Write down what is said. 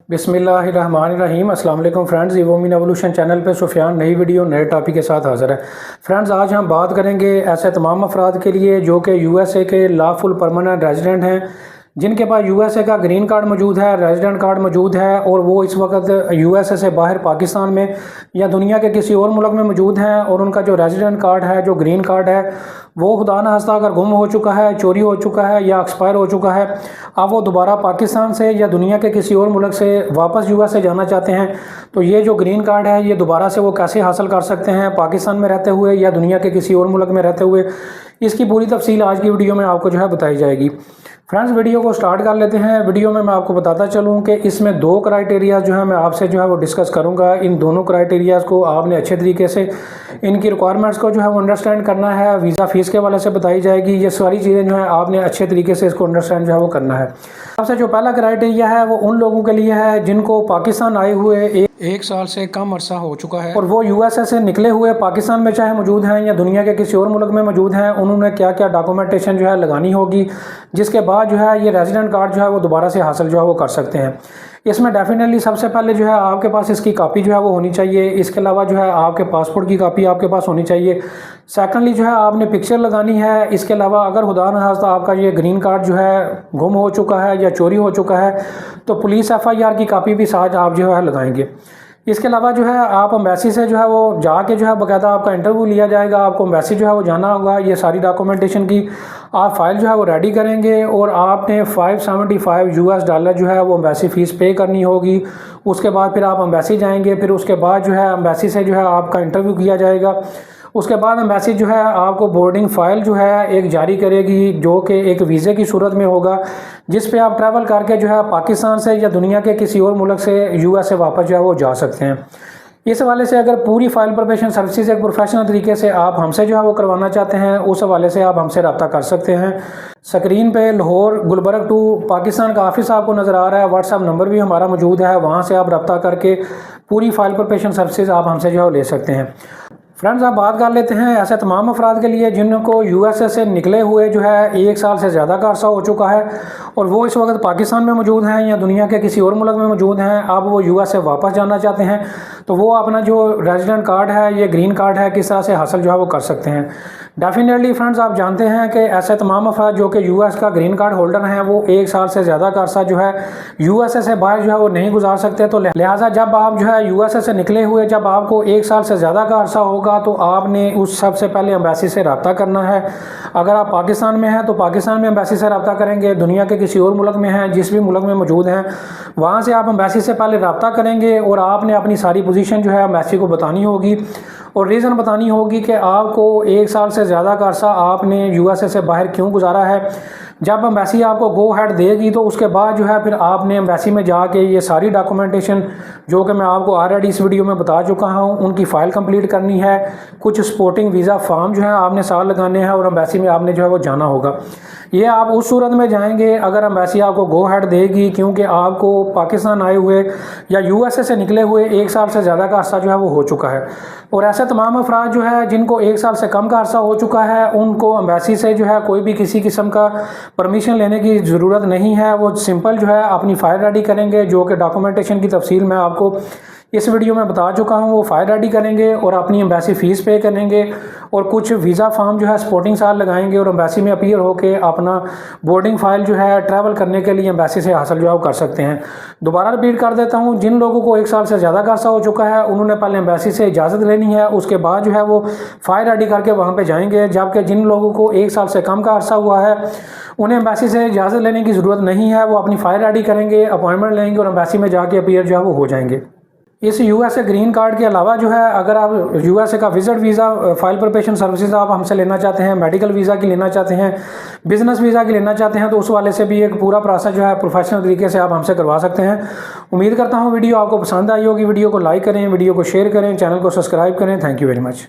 बिस्मिल्लाहिर्रहमानिर्रहीम। अस्सलाम वालेकुम फ्रेंड्स, इवोमिन एवोल्यूशन चैनल पे सुफियान नई वीडियो नए टॉपिक के साथ हाज़िर है। फ्रेंड्स, आज हम बात करेंगे ऐसे तमाम अफराद के लिए जो कि यूएसए के लॉफुल परमानेंट रेजिडेंट हैं, जिनके पास यूएसए का ग्रीन कार्ड मौजूद है, रेजिडेंट कार्ड मौजूद है और वो इस वक्त यूएसए से बाहर पाकिस्तान में या दुनिया के किसी और मुल्क में मौजूद हैं और उनका जो रेजिडेंट कार्ड है, जो ग्रीन कार्ड है, वो खुदा न खास्ता अगर गुम हो चुका है, चोरी हो चुका है या एक्सपायर हो चुका है, अब वो दोबारा पाकिस्तान से या दुनिया के किसी और मुल्क से वापस यूएसए जाना चाहते हैं, तो ये जो ग्रीन कार्ड है ये दोबारा से वो कैसे हासिल कर सकते हैं, पाकिस्तान में रहते हुए या दुनिया के किसी और मुल्क में रहते हुए, इसकी पूरी तफसील आज की वीडियो में आपको जो है बताई जाएगी। फ्रेंड्स, वीडियो को स्टार्ट कर लेते हैं। वीडियो में मैं आपको बताता चलूं कि इसमें दो क्राइटेरिया जो है मैं आपसे जो है वो डिस्कस करूंगा। इन दोनों क्राइटेरियाज़ को आपने अच्छे तरीके से इनकी रिक्वायरमेंट्स को जो है वो अंडरस्टैंड करना है। वीज़ा फ़ीस के हवाले से बताई जाएगी। ये सारी चीज़ें जो है आपने अच्छे तरीके से इसको अंडरस्टैंड जो है वो करना है। सबसे जो पहला क्राइटेरिया है वो उन लोगों के लिए है जिनको पाकिस्तान आए हुए एक साल से कम अरसा हो चुका है और वो यूएसए से निकले हुए पाकिस्तान में चाहे मौजूद हैं या दुनिया के किसी और मुल्क में मौजूद हैं। उन्होंने क्या क्या डॉक्यूमेंटेशन जो है लगानी होगी, जिसके बाद जो है ये रेजिडेंट कार्ड जो है वो दोबारा से हासिल जो है वो कर सकते हैं। इसमें डेफिनेटली सबसे पहले जो है आपके पास इसकी कॉपी जो है वो होनी चाहिए। इसके अलावा जो है आपके पासपोर्ट की कॉपी आपके पास होनी चाहिए। सेकंडली जो है आपने पिक्चर लगानी है। इसके अलावा अगर खुदा न खास्ता आपका ये ग्रीन कार्ड जो है गुम हो चुका है या चोरी हो चुका है, तो पुलिस एफआईआर की कॉपी भी साथ आप जो है लगाएंगे। इसके अलावा जो है आप एम्बेसी से जो है वो जाके जो है बाकायदा आपका इंटरव्यू लिया जाएगा। आपको एम्बेसी जो है वो जाना होगा। ये सारी डॉक्यूमेंटेशन की आप फाइल जो है वो रेडी करेंगे और आपने $575 जो है वो एम्बेसी फ़ीस पे करनी होगी। उसके बाद फिर आप एम्बेसी जाएंगे। फिर उसके बाद जो है एम्बेसी से जो है आपका इंटरव्यू किया जाएगा। उसके बाद एम्बेसी जो है आपको बोर्डिंग फ़ाइल जो है एक जारी करेगी, जो कि एक वीज़े की सूरत में होगा, जिस पे आप ट्रैवल करके जो है पाकिस्तान से या दुनिया के किसी और मुल्क से यूएसए वापस जो है वो जा सकते हैं। इस हवाले से अगर पूरी फाइल प्रिपरेशन सर्विसेज एक प्रोफेशनल तरीके से आप हमसे जो है वो करवाना चाहते हैं, उस हवाले से आप हमसे रब्ता कर सकते हैं। स्क्रीन पे लाहौर गुलबर्ग टू पाकिस्तान का ऑफिस आपको नज़र आ रहा है। व्हाट्सअप नंबर भी हमारा मौजूद है, वहाँ से आप रब्ता करके पूरी फाइल प्रिपरेशन सर्विसेज आप हमसे जो है ले सकते हैं। फ्रेंड्स, आप बात कर लेते हैं ऐसे तमाम अफराद के लिए जिनको यूएसए से निकले हुए जो है एक साल से ज़्यादा का अरसा हो चुका है और वो इस वक्त पाकिस्तान में मौजूद हैं या दुनिया के किसी और मुल्क में मौजूद हैं। अब वो यूएसए वापस जाना चाहते हैं, तो वो अपना जो रेजिडेंट कार्ड है, ये ग्रीन कार्ड है, किस तरह से हासिल जो है वो कर सकते हैं। डेफिनेटली फ्रेंड्स, आप जानते हैं कि ऐसे तमाम अफराद जो कि यूएस का ग्रीन कार्ड होल्डर हैं, वो एक साल से ज़्यादा का अरसा जो है यूएसए से बाहर जो है वो नहीं गुजार सकते। तो लिहाजा जब आप जो है यूएसए से निकले हुए जब आपको एक साल से ज़्यादा का अरसा होगा, तो आपने उस सबसे पहले एम्बेसी से रब्ता करना है। अगर आप पाकिस्तान में हैं तो पाकिस्तान में एम्बेसी से रब्ता करेंगे। दुनिया के किसी और मुल्क में हैं, जिस भी मुल्क में मौजूद हैं, वहाँ से आप एम्बेसी से पहले रब्ता करेंगे और आपने अपनी सारी पोजीशन जो है एम्बेसी को बतानी होगी और रीज़न बतानी होगी कि आपको एक साल से ज़्यादा का अरसा आपने यूएसए से बाहर क्यों गुजारा है। जब एम्बेसी आपको गो हेड देगी तो उसके बाद जो है फिर आपने एम्बेसी में जाके ये सारी डॉक्यूमेंटेशन जो कि मैं आपको ऑलरेडी इस वीडियो में बता चुका हूँ, उनकी फ़ाइल कंप्लीट करनी है। कुछ सपोर्टिंग वीज़ा फॉर्म जो है आपने साथ लगाने हैं और एम्बेसी में आपने जो है वो जाना होगा। ये आप उस सूरत में जाएंगे अगर एम्बेसी आपको गो हेड देगी, क्योंकि आपको पाकिस्तान आए हुए या यूएसए से निकले हुए एक साल से ज़्यादा का अरसा जो है वो हो चुका है। और ऐसे तमाम अफराद जो है जिनको एक साल से कम का अरसा हो चुका है, उनको एम्बेसी से जो है कोई भी किसी किस्म का परमिशन लेने की ज़रूरत नहीं है। वो सिंपल जो है अपनी फ़ाइल रेडी करेंगे, जो कि डॉक्यूमेंटेशन की तफसील मैं आपको इस वीडियो में बता चुका हूँ। वो फाइल रेडी करेंगे और अपनी एम्बेसी फ़ीस पे करेंगे और कुछ वीज़ा फॉर्म जो है सपोर्टिंग साथ लगाएंगे और एम्बेसी में अपीयर होकर अपना बोर्डिंग फ़ाइल जो है ट्रैवल करने के लिए एम्बेसी से हासिल जो है कर सकते हैं। दोबारा रिपीट कर देता हूँ, जिन लोगों को एक साल से ज़्यादा का अरसा हो चुका है, उन्होंने पहले एम्बेसी से इजाज़त लेनी है, उसके बाद जो है वो फ़ाइल रेडी करके वहाँ पर जाएँगे। जबकि जिन लोगों को एक साल से कम का अरसा हुआ है, उन्हें एम्बेसी से इजाज़त लेने की ज़रूरत नहीं है। वो अपनी फ़ाइल रेडी करेंगे, अपॉइंटमेंट लेंगे और एम्बेसी में जाके अपीयर जो है वो हो जाएंगे। इस यूएसए ग्रीन कार्ड के अलावा जो है अगर आप यूएसए का visit visa file preparation services आप हमसे लेना चाहते हैं, मेडिकल वीज़ा की लेना चाहते हैं, बिज़नेस वीज़ा की लेना चाहते हैं, तो उस वाले से भी एक पूरा प्रोसेस जो है प्रोफेशनल तरीके से आप हमसे करवा सकते हैं। उम्मीद करता हूँ वीडियो आपको पसंद आई होगी। वीडियो को लाइक करें, वीडियो को शेयर करें, चैनल को सब्सक्राइब करें। Thank you very much.